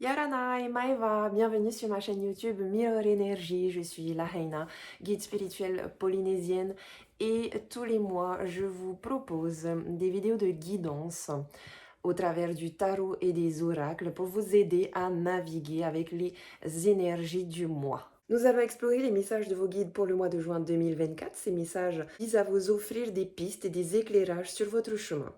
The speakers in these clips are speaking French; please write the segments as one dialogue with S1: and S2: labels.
S1: Yaranai, Maeva, bienvenue sur ma chaîne YouTube Mirror Energy. Je suis Lahaina, guide spirituelle polynésienne et tous les mois je vous propose des vidéos de guidance au travers du tarot et des oracles pour vous aider à naviguer avec les énergies du mois. Nous allons explorer les messages de vos guides pour le mois de juin 2024. Ces messages visent à vous offrir des pistes et des éclairages sur votre chemin.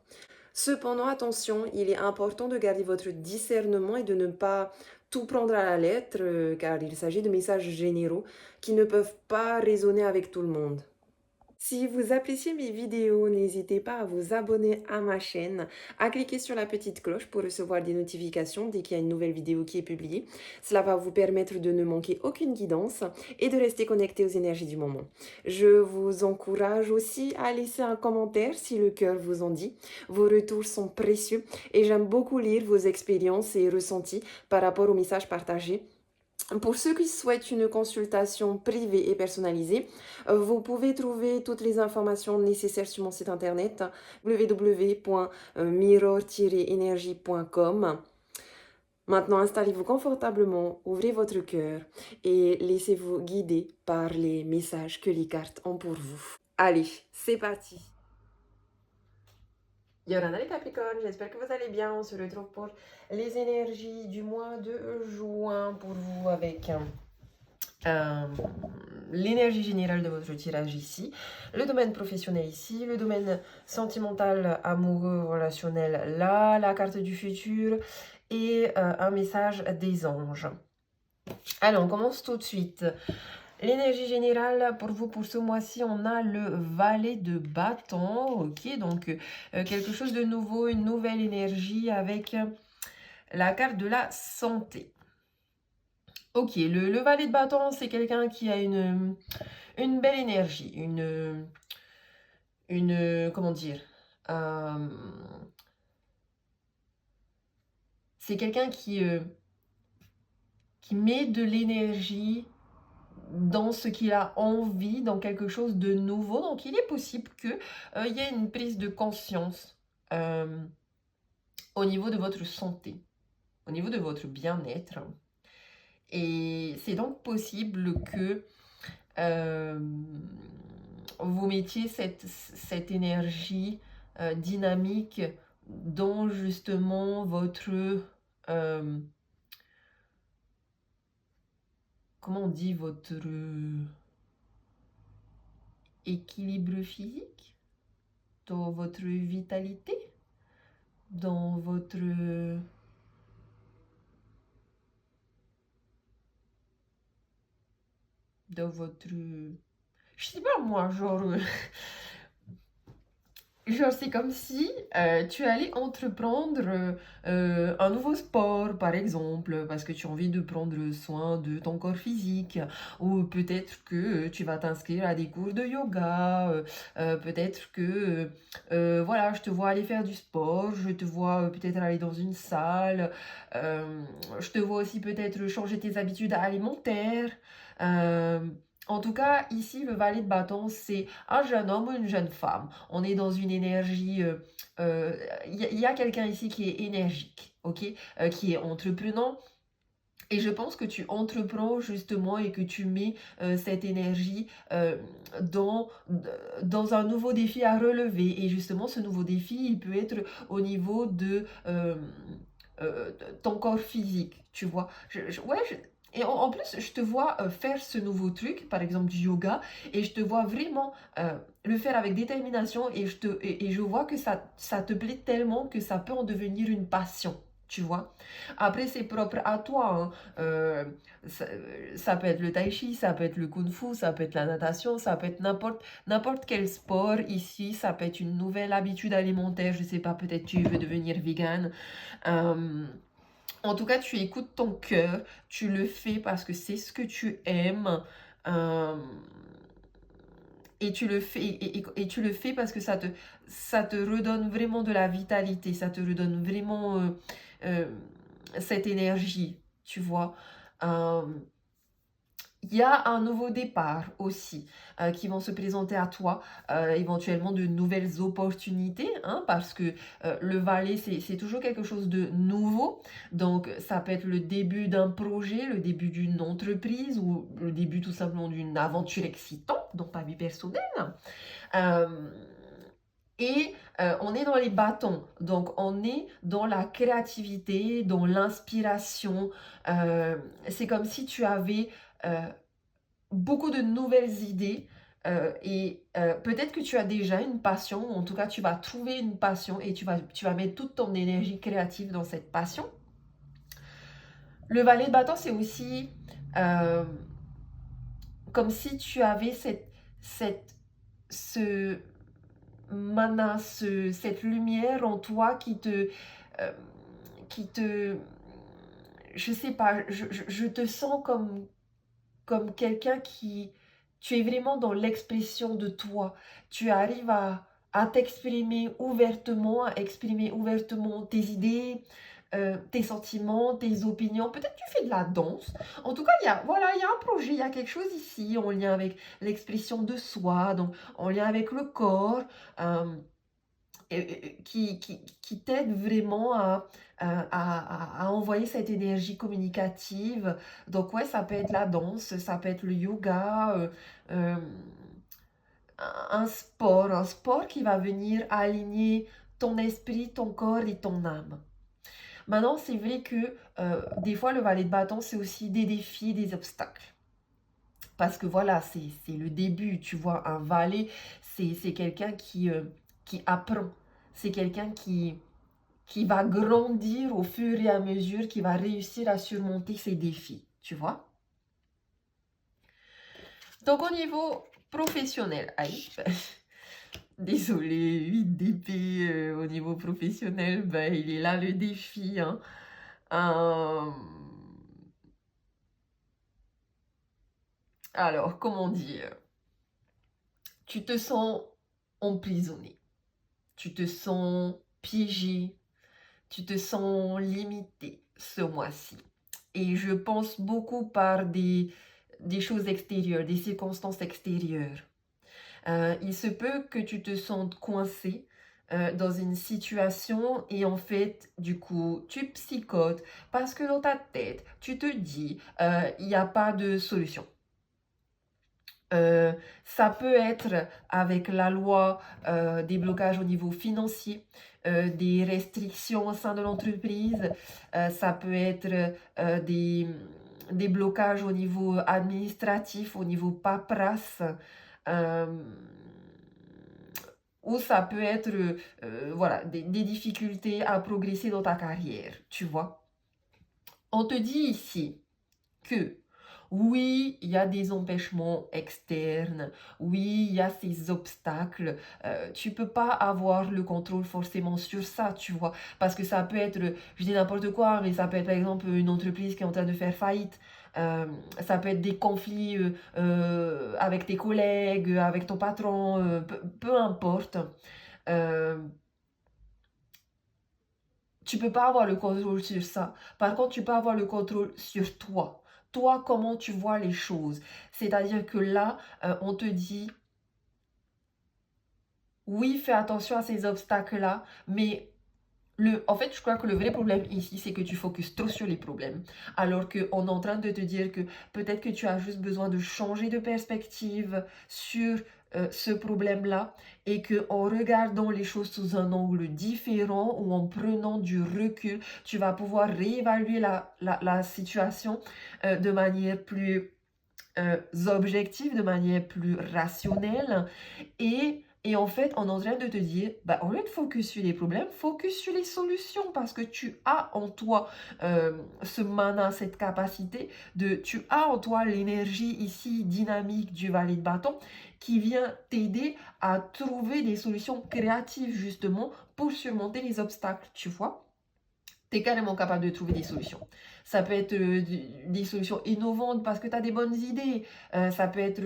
S1: Cependant, attention, il est important de garder votre discernement et de ne pas tout prendre à la lettre, car il s'agit de messages généraux qui ne peuvent pas résonner avec tout le monde. Si vous appréciez mes vidéos, n'hésitez pas à vous abonner à ma chaîne, à cliquer sur la petite cloche pour recevoir des notifications dès qu'il y a une nouvelle vidéo qui est publiée. Cela va vous permettre de ne manquer aucune guidance et de rester connecté aux énergies du moment. Je vous encourage aussi à laisser un commentaire si le cœur vous en dit. Vos retours sont précieux et j'aime beaucoup lire vos expériences et ressentis par rapport aux messages partagés. Pour ceux qui souhaitent une consultation privée et personnalisée, vous pouvez trouver toutes les informations nécessaires sur mon site internet www.mirror-energie.com. Maintenant, installez-vous confortablement, ouvrez votre cœur et laissez-vous guider par les messages que les cartes ont pour vous. Allez, c'est parti! Yorana les Capricornes, j'espère que vous allez bien. On se retrouve pour les énergies du mois de juin pour vous avec l'énergie générale de votre tirage ici, le domaine professionnel ici, le domaine sentimental, amoureux, relationnel là, la carte du futur et un message des anges. Allez, on commence tout de suite. L'énergie générale pour vous pour ce mois-ci, on a le valet de bâton, ok, donc quelque chose de nouveau, une nouvelle énergie avec la carte de la santé. Ok, le valet de bâton, c'est quelqu'un qui a une belle énergie, comment dire, c'est quelqu'un qui met de l'énergie dans ce qu'il a envie, dans quelque chose de nouveau. Donc, il est possible qu'il y ait une prise de conscience au niveau de votre santé, au niveau de votre bien-être. Et c'est donc possible que vous mettiez cette énergie dynamique dans justement votre... comment on dit, votre équilibre physique, dans votre vitalité, dans votre... je sais pas moi, genre... Genre, c'est comme si tu allais entreprendre un nouveau sport, par exemple, parce que tu as envie de prendre soin de ton corps physique, ou peut-être que tu vas t'inscrire à des cours de yoga, peut-être que, voilà, je te vois aller faire du sport, je te vois peut-être aller dans une salle, je te vois aussi peut-être changer tes habitudes alimentaires. En tout cas, ici, le valet de bâton, c'est un jeune homme ou une jeune femme. On est dans une énergie... Il y a quelqu'un ici qui est énergique, ok, qui est entreprenant. Et je pense que tu entreprends justement et que tu mets cette énergie dans un nouveau défi à relever. Et justement, ce nouveau défi, il peut être au niveau de ton corps physique, tu vois. Et en plus, je te vois faire ce nouveau truc, par exemple du yoga, et je te vois vraiment le faire avec détermination et je vois que ça te plaît tellement que ça peut en devenir une passion. Tu vois. Après, c'est propre à toi, hein. Ça peut être le tai chi, ça peut être le kung fu, ça peut être la natation, ça peut être n'importe quel sport ici. Ça peut être une nouvelle habitude alimentaire. Je sais pas, peut-être tu veux devenir vegan. En tout cas, tu écoutes ton cœur, tu le fais parce que c'est ce que tu aimes. euh, et tu le fais, et tu le fais parce que ça te redonne vraiment de la vitalité, ça te redonne vraiment cette énergie, tu vois. Euh, Il y a un nouveau départ aussi qui vont se présenter à toi, éventuellement de nouvelles opportunités, hein, parce que le valet, c'est toujours quelque chose de nouveau. Donc, ça peut être le début d'un projet, le début d'une entreprise ou le début tout simplement d'une aventure excitante dans ta vie personnelle. Euh, on est dans les bâtons, donc on est dans la créativité, dans l'inspiration. C'est comme si tu avais beaucoup de nouvelles idées et peut-être que tu as déjà une passion, ou en tout cas tu vas trouver une passion et tu vas mettre toute ton énergie créative dans cette passion. Le valet de bâton, c'est aussi euh, comme si tu avais ce mana, cette lumière en toi euh, qui te, je sais pas, je te sens comme quelqu'un tu es vraiment dans l'expression de toi. Tu arrives à t'exprimer ouvertement, à exprimer ouvertement tes idées, tes sentiments, tes opinions. Peut-être tu fais de la danse. En tout cas, voilà, il y a un projet, il y a quelque chose ici en lien avec l'expression de soi, donc en lien avec le corps. euh, qui t'aide vraiment à envoyer cette énergie communicative. Donc ouais, ça peut être la danse, ça peut être le yoga, euh, un sport qui va venir aligner ton esprit, ton corps et ton âme. Maintenant, c'est vrai que des fois, le valet de bâton, c'est aussi des défis, des obstacles. Parce que voilà, c'est le début, tu vois, un valet, c'est quelqu'un qui apprend. C'est quelqu'un qui va grandir au fur et à mesure, qui va réussir à surmonter ses défis, tu vois. Donc au niveau professionnel, aïe, désolé, 8 d'épée au niveau professionnel, ben, il est là le défi. Hein. Euh, Alors, comment dire? Tu te sens emprisonné, tu te sens piégé, tu te sens limité ce mois-ci. Et je pense beaucoup par des choses extérieures, des circonstances extérieures. Il se peut que tu te sentes coincé dans une situation et en fait, du coup, tu psychotes parce que dans ta tête, tu te dis, il n'y a pas de solution. Ça peut être avec la loi des blocages au niveau financier, des restrictions au sein de l'entreprise, ça peut être des blocages au niveau administratif, au niveau paperasse, euh, ou ça peut être voilà, des difficultés à progresser dans ta carrière, tu vois. On te dit ici que oui, il y a des empêchements externes, oui, il y a ces obstacles. Tu peux pas avoir le contrôle forcément sur ça, tu vois, parce que ça peut être, je dis n'importe quoi, mais ça peut être par exemple une entreprise qui est en train de faire faillite. Euh, Ça peut être des conflits avec tes collègues, avec ton patron, peu importe. Euh, Tu peux pas avoir le contrôle sur ça. Par contre, tu peux avoir le contrôle sur toi. Toi, comment tu vois les choses. C'est-à-dire que là, on te dit, oui, fais attention à ces obstacles-là, mais en fait, je crois que le vrai problème ici, c'est que tu focuses trop sur les problèmes. Alors qu'on est en train de te dire que peut-être que tu as juste besoin de changer de perspective sur ce problème-là et que en regardant les choses sous un angle différent ou en prenant du recul, tu vas pouvoir réévaluer la situation de manière plus objective, de manière plus rationnelle et en fait, on est en train de te dire, bah, au lieu de focus sur les problèmes, focus sur les solutions parce que tu as en toi ce mana, cette capacité tu as en toi l'énergie ici dynamique du valet de bâton qui vient t'aider à trouver des solutions créatives justement pour surmonter les obstacles, tu vois. Tu es carrément capable de trouver des solutions. Ça peut être des solutions innovantes parce que tu as des bonnes idées. Ça peut être,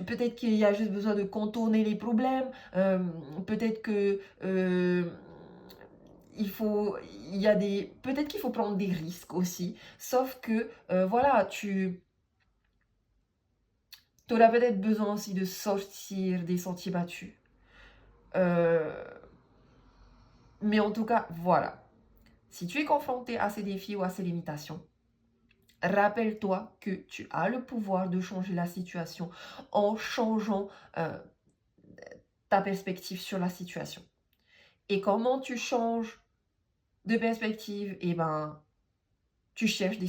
S1: peut-être qu'il y a juste besoin de contourner les problèmes. Peut-être que il faut, il y a peut-être qu'il faut prendre des risques aussi. Sauf que, voilà, Tu auras peut-être besoin aussi de sortir des sentiers battus. Mais en tout cas, voilà. Si tu es confronté à ces défis ou à ces limitations, rappelle-toi que tu as le pouvoir de changer la situation en changeant ta perspective sur la situation. Et comment tu changes de perspective? Eh ben, tu cherches des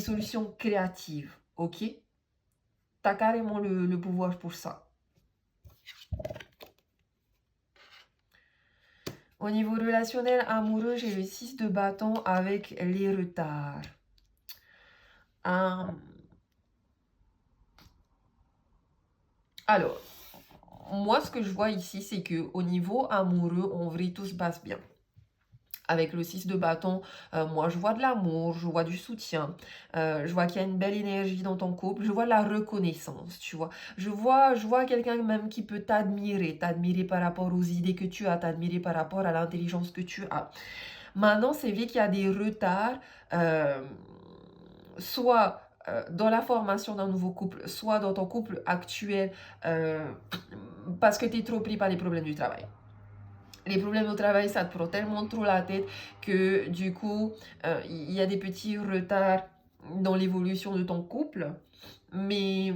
S1: solutions créatives, ok? Tu as carrément le pouvoir pour ça. Au niveau relationnel, amoureux, j'ai le 6 de bâton avec les retards. Alors, moi, ce que je vois ici, c'est que au niveau amoureux, en vrai, tout se passe bien. Avec le 6 de bâton, moi, je vois de l'amour, je vois du soutien, je vois qu'il y a une belle énergie dans ton couple, je vois de la reconnaissance, tu vois. Je vois quelqu'un même qui peut t'admirer par rapport aux idées que tu as, t'admirer par rapport à l'intelligence que tu as. Maintenant, c'est vrai qu'il y a des retards, soit dans la formation d'un nouveau couple, soit dans ton couple actuel, parce que tu es trop pris par les problèmes du travail. Les problèmes au travail, ça te prend tellement trop la tête que du coup, il y a des petits retards dans l'évolution de ton couple. Mais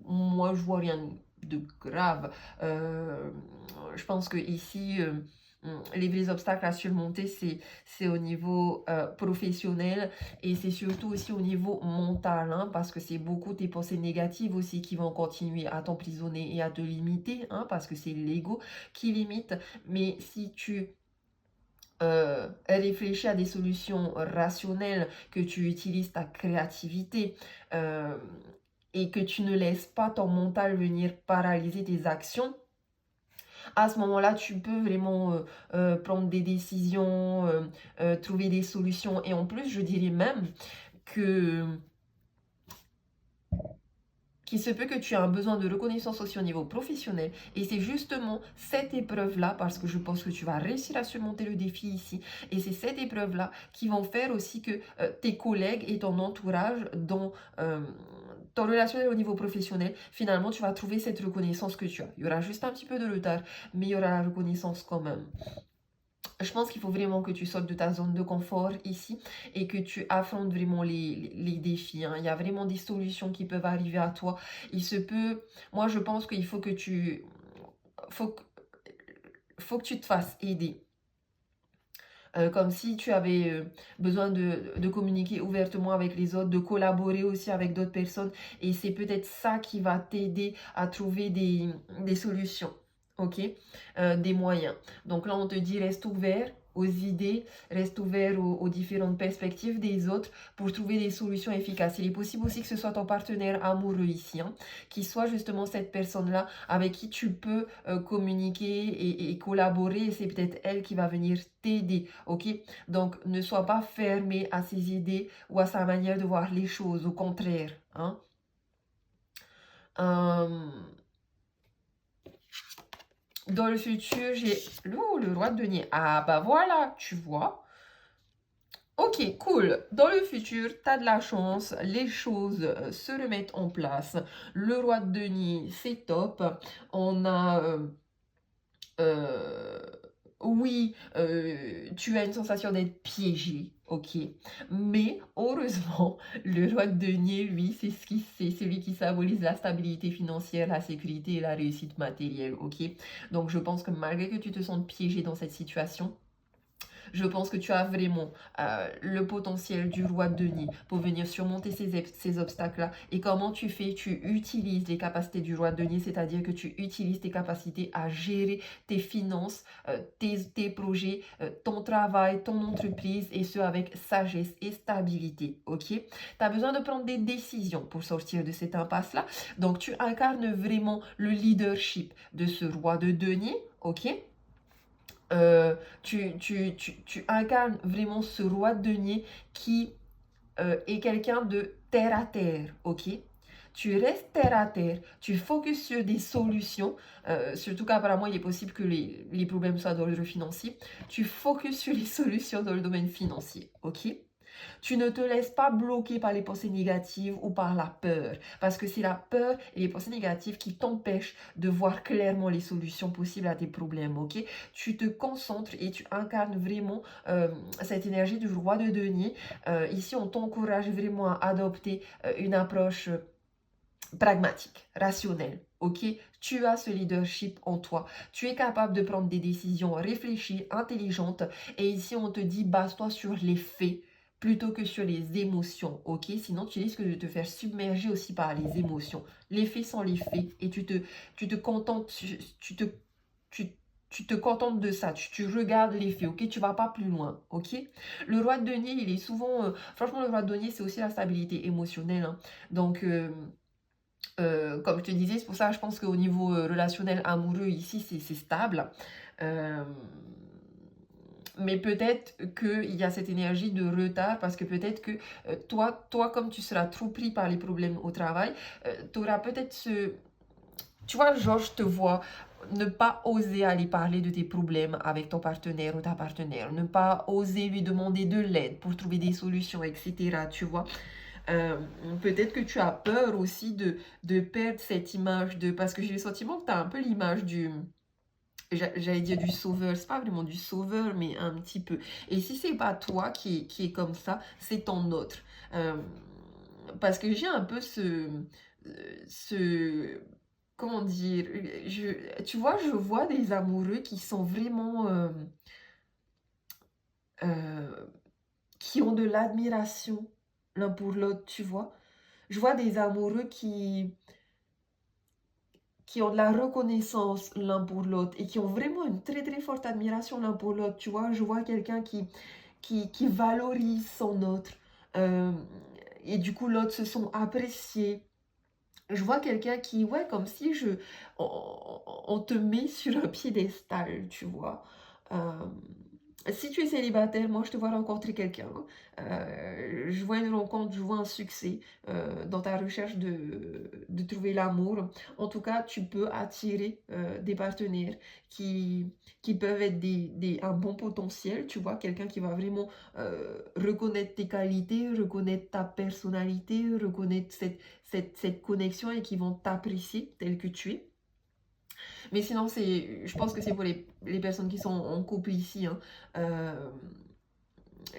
S1: moi, je vois rien de grave. Je pense que ici, les vrais obstacles à surmonter, c'est au niveau professionnel et c'est surtout aussi au niveau mental, hein, parce que c'est beaucoup tes pensées négatives aussi qui vont continuer à t'emprisonner et à te limiter, hein, parce que c'est l'ego qui limite. Mais si tu réfléchis à des solutions rationnelles, que tu utilises ta créativité, et que tu ne laisses pas ton mental venir paralyser tes actions, à ce moment-là, tu peux vraiment prendre des décisions, trouver des solutions. Et en plus, je dirais même que qu'il se peut que tu aies un besoin de reconnaissance aussi au niveau professionnel. Et c'est justement cette épreuve-là, parce que je pense que tu vas réussir à surmonter le défi ici, et c'est cette épreuve-là qui vont faire aussi que tes collègues et ton entourage dans ton relationnel au niveau professionnel, finalement, tu vas trouver cette reconnaissance que tu as. Il y aura juste un petit peu de retard, mais il y aura la reconnaissance quand même. Je pense qu'il faut vraiment que tu sortes de ta zone de confort ici et que tu affrontes vraiment les défis, hein. Il y a vraiment des solutions qui peuvent arriver à toi. Il se peut, moi je pense qu'il faut que faut, faut que tu te fasses aider. Comme si tu avais besoin de communiquer ouvertement avec les autres, de collaborer aussi avec d'autres personnes. Et c'est peut-être ça qui va t'aider à trouver des solutions, ok? Des moyens. Donc là, on te dit, reste ouvert aux idées, reste ouvert aux différentes perspectives des autres pour trouver des solutions efficaces. Il est possible aussi que ce soit ton partenaire amoureux ici, hein, qui soit justement cette personne-là avec qui tu peux communiquer et collaborer, et c'est peut-être elle qui va venir t'aider, ok? Donc, ne sois pas fermé à ses idées ou à sa manière de voir les choses, au contraire, hein? Dans le futur, j'ai le roi de denier. Ah bah voilà, tu vois. Ok, cool. Dans le futur, tu as de la chance, les choses se remettent en place. Le roi de denier, c'est top. On a... oui, tu as une sensation d'être piégé, ok. Mais heureusement, le roi de denier, lui, c'est celui qui symbolise la stabilité financière, la sécurité et la réussite matérielle, ok. Donc je pense que malgré que tu te sentes piégé dans cette situation, je pense que tu as vraiment le potentiel du roi de denier pour venir surmonter ces obstacles-là. Et comment tu fais? Tu utilises les capacités du roi de denier, c'est-à-dire que tu utilises tes capacités à gérer tes finances, tes projets, ton travail, ton entreprise, et ce avec sagesse et stabilité, ok? Tu as besoin de prendre des décisions pour sortir de cette impasse-là. Donc, tu incarnes vraiment le leadership de ce roi de denier, ok? Tu incarnes vraiment ce roi de denier qui est quelqu'un de terre à terre, ok? Tu restes terre à terre, tu focuses sur des solutions, surtout qu'apparemment il est possible que les problèmes soient dans le financier. Tu focuses sur les solutions dans le domaine financier, ok? Tu ne te laisses pas bloquer par les pensées négatives ou par la peur. Parce que c'est la peur et les pensées négatives qui t'empêchent de voir clairement les solutions possibles à tes problèmes, ok? Tu te concentres et tu incarnes vraiment cette énergie du roi de denier. Ici, on t'encourage vraiment à adopter une approche pragmatique, rationnelle, ok? Tu as ce leadership en toi. Tu es capable de prendre des décisions réfléchies, intelligentes. Et ici, on te dit, base-toi sur les faits plutôt que sur les émotions, ok? Sinon, tu risques de te faire submerger aussi par les émotions. Les faits sont les faits et tu te contentes, tu, tu te contentes de ça, tu regardes les faits, ok? Tu vas pas plus loin, ok? Le roi de denier, il est souvent... franchement, le roi de denier, c'est aussi la stabilité émotionnelle, hein. Donc... comme je te disais, c'est pour ça que je pense qu'au niveau relationnel amoureux, ici, c'est stable. Euh, mais peut-être qu'il y a cette énergie de retard parce que peut-être que toi, comme tu seras trop pris par les problèmes au travail, tu auras peut-être ce... Tu vois, genre, je te vois ne pas oser aller parler de tes problèmes avec ton partenaire ou ta partenaire, ne pas oser lui demander de l'aide pour trouver des solutions, etc. Tu vois. Euh, peut-être que tu as peur aussi de perdre cette image de... Parce que j'ai le sentiment que tu as un peu l'image du... J'allais dire du sauveur, c'est pas vraiment du sauveur, mais un petit peu. Et si c'est pas toi qui est comme ça, c'est ton autre. Euh, parce que j'ai un peu ce comment dire, tu vois, je vois des amoureux qui sont vraiment, euh, qui ont de l'admiration l'un pour l'autre, tu vois. Je vois des amoureux qui ont de la reconnaissance l'un pour l'autre et qui ont vraiment une très très forte admiration l'un pour l'autre, tu vois. Je vois quelqu'un qui valorise son autre euh, et du coup l'autre se sent apprécié. Je vois quelqu'un qui, ouais, comme si on te met sur un piédestal, tu vois. Euh, si tu es célibataire, moi je te vois rencontrer quelqu'un. Je vois une rencontre, je vois un succès dans ta recherche de trouver l'amour. En tout cas, tu peux attirer des partenaires qui peuvent être un bon potentiel, tu vois, quelqu'un qui va vraiment reconnaître tes qualités, reconnaître ta personnalité, reconnaître cette connexion et qui vont t'apprécier tel que tu es. Mais sinon, je pense que c'est pour les personnes qui sont en couple ici, hein. Euh,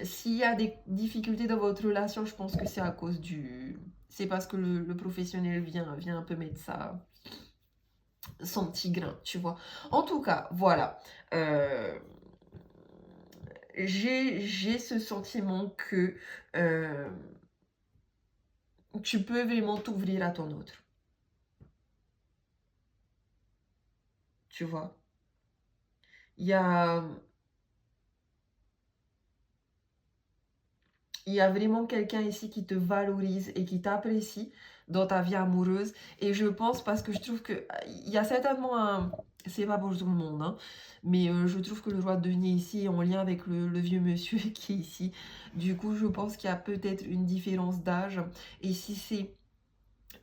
S1: S'il y a des difficultés dans votre relation, je pense que c'est à cause du... C'est parce que le professionnel vient un peu mettre son petit grain, tu vois. En tout cas, voilà. J'ai ce sentiment que euh, tu peux vraiment t'ouvrir à ton autre, tu vois. Il y a, il y a vraiment quelqu'un ici qui te valorise et qui t'apprécie dans ta vie amoureuse. Et je pense parce que je trouve que il y a certainement un... C'est pas pour tout le monde, hein, mais je trouve que le roi de denier ici est en lien avec le vieux monsieur qui est ici. Du coup, je pense qu'il y a peut-être une différence d'âge. Et si c'est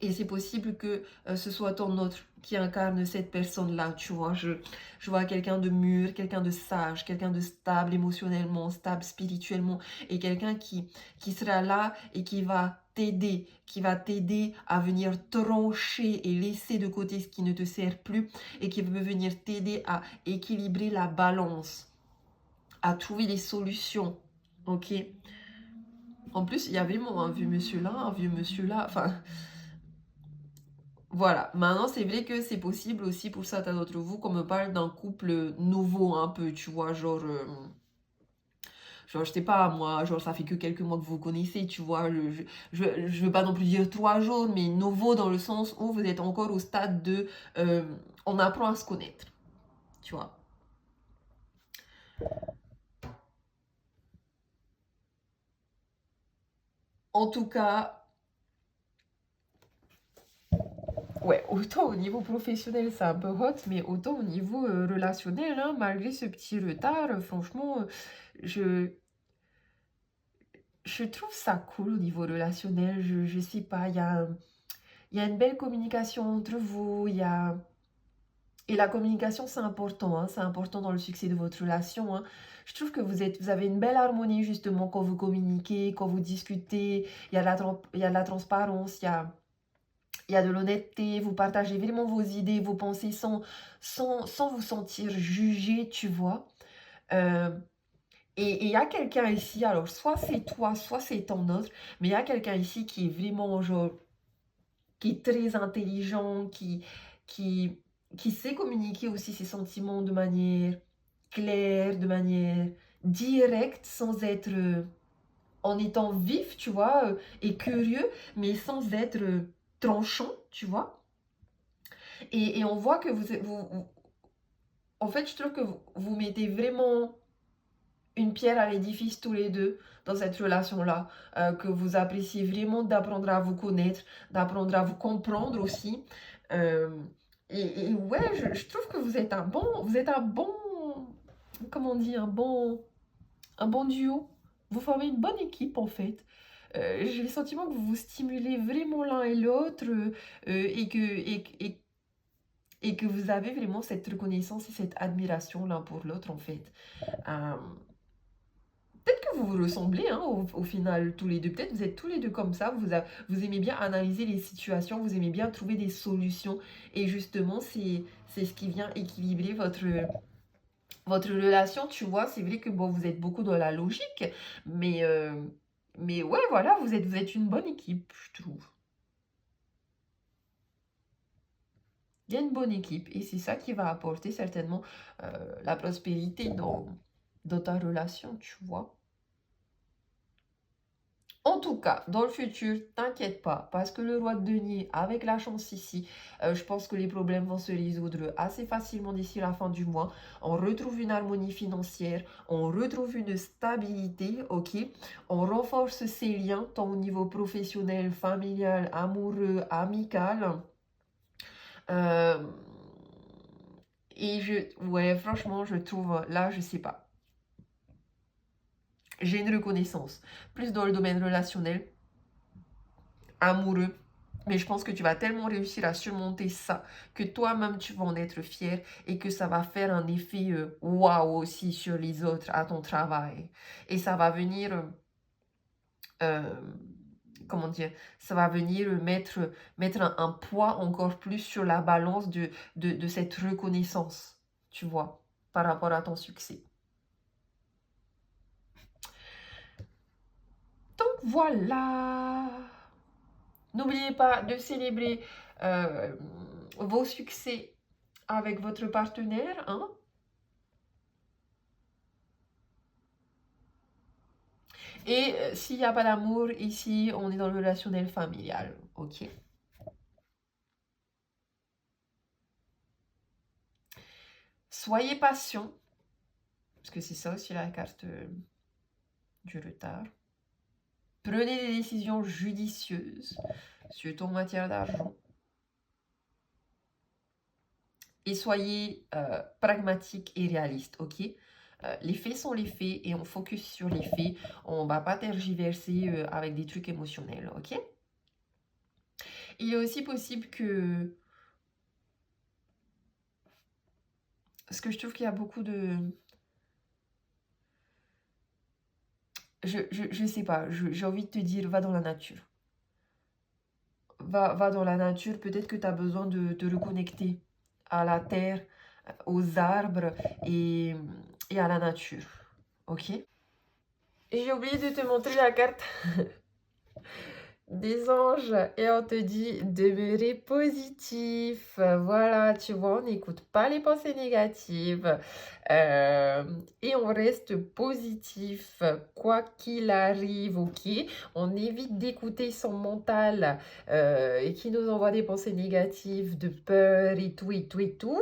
S1: Et c'est possible que ce soit ton autre qui incarne cette personne-là, tu vois. Je vois quelqu'un de mûr, quelqu'un de sage, quelqu'un de stable émotionnellement, stable spirituellement, et quelqu'un qui sera là et qui va t'aider à venir trancher et laisser de côté ce qui ne te sert plus, et qui veut venir t'aider à équilibrer la balance, à trouver des solutions, ok? En plus, il y a vraiment un vieux monsieur là, enfin... Voilà, maintenant c'est vrai que c'est possible aussi pour certains d'entre vous qu'on me parle d'un couple nouveau un peu, tu vois, genre je sais pas, moi, genre ça fait que quelques mois que vous vous connaissez, tu vois, je veux pas non plus dire 3 jours, mais nouveau dans le sens où vous êtes encore au stade de on apprend à se connaître, tu vois. En tout cas, ouais, autant au niveau professionnel c'est un peu hot, mais autant au niveau relationnel, hein, malgré ce petit retard, franchement, je... Je trouve ça cool au niveau relationnel. Je sais pas, il y a une belle communication entre vous. Et la communication, c'est important, hein, c'est important dans le succès de votre relation, hein. Je trouve que vous avez une belle harmonie, justement, quand vous communiquez, quand vous discutez. Il y a il y a de la transparence, il y a de l'honnêteté. Vous partagez vraiment vos idées, vos pensées sans vous sentir jugé, tu vois. Euh, et il y a quelqu'un ici, alors soit c'est toi, soit c'est ton autre, mais il y a quelqu'un ici qui est vraiment, genre, qui est très intelligent, qui, qui sait communiquer aussi ses sentiments de manière claire, de manière directe, sans être, en étant vif, tu vois, et curieux, mais sans être tranchant, tu vois. Et on voit que en fait, je trouve que vous mettez vraiment une pierre à l'édifice tous les deux dans cette relation-là, que vous appréciez vraiment d'apprendre à vous connaître, d'apprendre à vous comprendre aussi. Euh, et ouais, je trouve que vous êtes un bon, comment on dit, un bon duo. Vous formez une bonne équipe en fait. J'ai le sentiment que vous vous stimulez vraiment l'un et l'autre et que vous avez vraiment cette reconnaissance et cette admiration l'un pour l'autre en fait. Euh, Peut-être que vous vous ressemblez hein, au final tous les deux. Peut-être vous êtes tous les deux comme ça. Vous aimez bien analyser les situations, vous aimez bien trouver des solutions. Et justement, c'est ce qui vient équilibrer votre relation. Tu vois, c'est vrai que bon, vous êtes beaucoup dans la logique. Mais, euh, mais ouais, voilà, vous êtes une bonne équipe, je trouve. Il y a une bonne équipe. Et c'est ça qui va apporter certainement la prospérité dans ta relation, tu vois. En tout cas, dans le futur, t'inquiète pas, parce que le roi de denier, avec la chance ici, je pense que les problèmes vont se résoudre assez facilement d'ici la fin du mois. On retrouve une harmonie financière, on retrouve une stabilité, ok? On renforce ses liens, tant au niveau professionnel, familial, amoureux, amical. Euh, ouais, franchement, je trouve, là, je sais pas. J'ai une reconnaissance, plus dans le domaine relationnel, amoureux. Mais je pense que tu vas tellement réussir à surmonter ça que toi-même tu vas en être fier et que ça va faire un effet waouh aussi sur les autres à ton travail. Et ça va venir, euh, comment dire, ça va venir mettre un poids encore plus sur la balance de cette reconnaissance, tu vois, par rapport à ton succès. Donc voilà. N'oubliez pas de célébrer euh, vos succès avec votre partenaire, hein. Et s'il n'y a pas d'amour, ici, on est dans le relationnel familial, ok? Soyez patient, parce que c'est ça aussi la carte du retard. Prenez des décisions judicieuses, surtout en matière d'argent. Et soyez pragmatique et réaliste, ok? Les faits sont les faits et on focus sur les faits. On ne va pas tergiverser avec des trucs émotionnels, ok? Il est aussi possible que... Parce que je trouve qu'il y a beaucoup de... Je sais pas, j'ai envie de te dire, va dans la nature. Va dans la nature, peut-être que tu as besoin de te reconnecter à la terre, aux arbres et à la nature, ok? J'ai oublié de te montrer la carte des anges et on te dit demeurer positif. Voilà, tu vois, on n'écoute pas les pensées négatives et on reste positif quoi qu'il arrive, ok? On évite d'écouter son mental et qui nous envoie des pensées négatives, de peur et tout et tout et tout.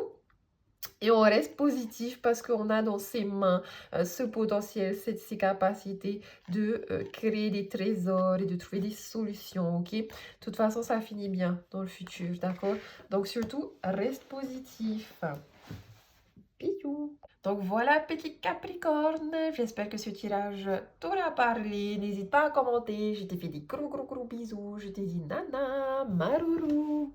S1: Et on reste positif parce qu'on a dans ses mains ce potentiel, ces capacités de créer des trésors et de trouver des solutions, ok? De toute façon, ça finit bien dans le futur, d'accord? Donc surtout, reste positif. Bisous. Donc voilà, petit Capricorne, j'espère que ce tirage t'aura parlé. N'hésite pas à commenter. Je t'ai fait des gros bisous. Je t'ai dit nana, maruru.